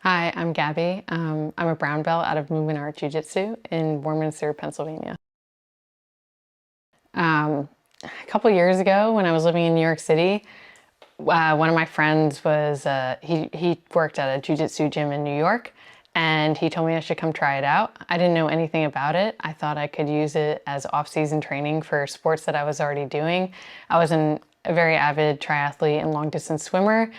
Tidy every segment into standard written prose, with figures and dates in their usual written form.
Hi, I'm Gabby. I'm a brown belt out of Movement Art Jiu Jitsu in Warminster, Pennsylvania. A couple years ago when I was living in New York City, one of my friends he worked at a Jiu Jitsu gym in New York, and he told me I should come try it out. I didn't know anything about it. I thought I could use it as off-season training for sports that I was already doing. I was a very avid triathlete and long-distance swimmer,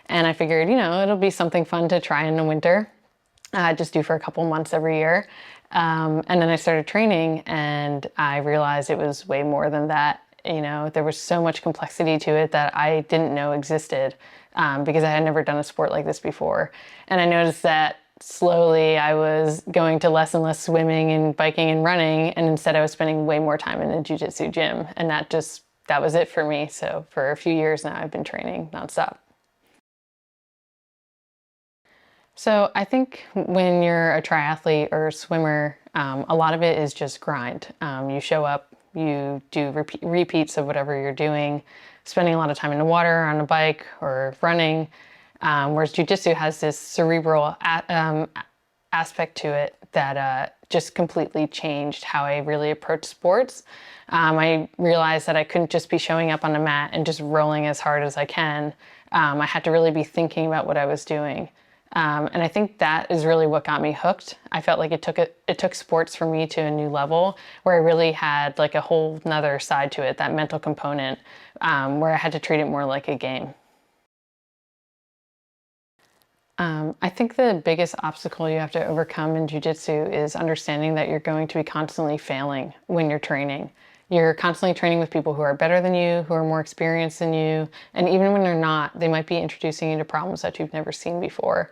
and I figured, it'll be something fun to try in the winter. Just do for a couple months every year. And then I started training and I realized it was way more than that. There was so much complexity to it that I didn't know existed because I had never done a sport like this before. And I noticed that slowly I was going to less and less swimming and biking and running, and instead I was spending way more time in the jiu-jitsu gym. And that was it for me. So for a few years now, I've been training nonstop. So I think when you're a triathlete or a swimmer, a lot of it is just grind. You show up, you do repeats of whatever you're doing, spending a lot of time in the water, on a bike, or running. Whereas Jiu-Jitsu has this cerebral aspect to it that just completely changed how I really approach sports. I realized that I couldn't just be showing up on the mat and just rolling as hard as I can. I had to really be thinking about what I was doing. And I think that is really what got me hooked. I felt like it took sports for me to a new level where I really had like a whole nother side to it, that mental component, where I had to treat it more like a game. I think the biggest obstacle you have to overcome in jiu-jitsu is understanding that you're going to be constantly failing when you're training. You're constantly training with people who are better than you, who are more experienced than you, and even when they're not, they might be introducing you to problems that you've never seen before.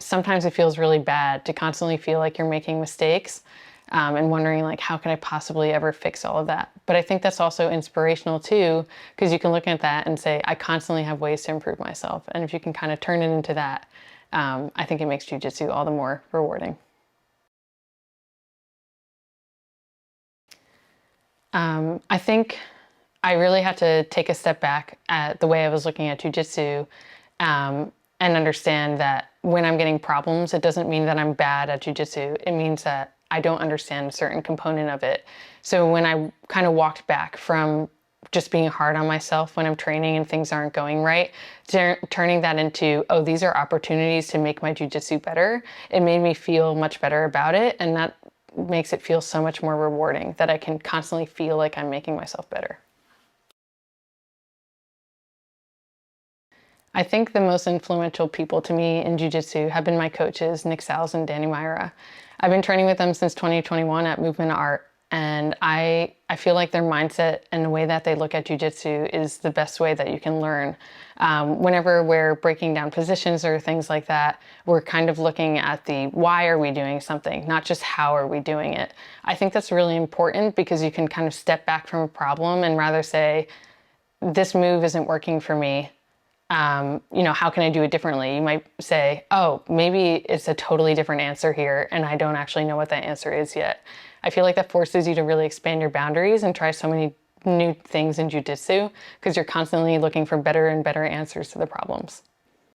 Sometimes it feels really bad to constantly feel like you're making mistakes and wondering like, how can I possibly ever fix all of that? But I think that's also inspirational too, because you can look at that and say, I constantly have ways to improve myself. And if you can kind of turn it into that, I think it makes jiu-jitsu all the more rewarding. I think I really had to take a step back at the way I was looking at jiu-jitsu and understand that when I'm getting problems, it doesn't mean that I'm bad at jiu-jitsu. It means that I don't understand a certain component of it. So when I kind of walked back from just being hard on myself when I'm training and things aren't going right, turning that into, oh, these are opportunities to make my jiu-jitsu better, it made me feel much better about it. And that makes it feel so much more rewarding that I can constantly feel like I'm making myself better. I think the most influential people to me in jiu-jitsu have been my coaches, Nick Sals and Danny Myra. I've been training with them since 2021 at Movement Art, and I feel like their mindset and the way that they look at jiu-jitsu is the best way that you can learn. Whenever we're breaking down positions or things like that, we're kind of looking at the why are we doing something, not just how are we doing it. I think that's really important because you can kind of step back from a problem and rather say, this move isn't working for me. How can I do it differently? You might say, oh, maybe it's a totally different answer here, and I don't actually know what that answer is yet. I feel like that forces you to really expand your boundaries and try so many new things in jiu-jitsu because you're constantly looking for better and better answers to the problems.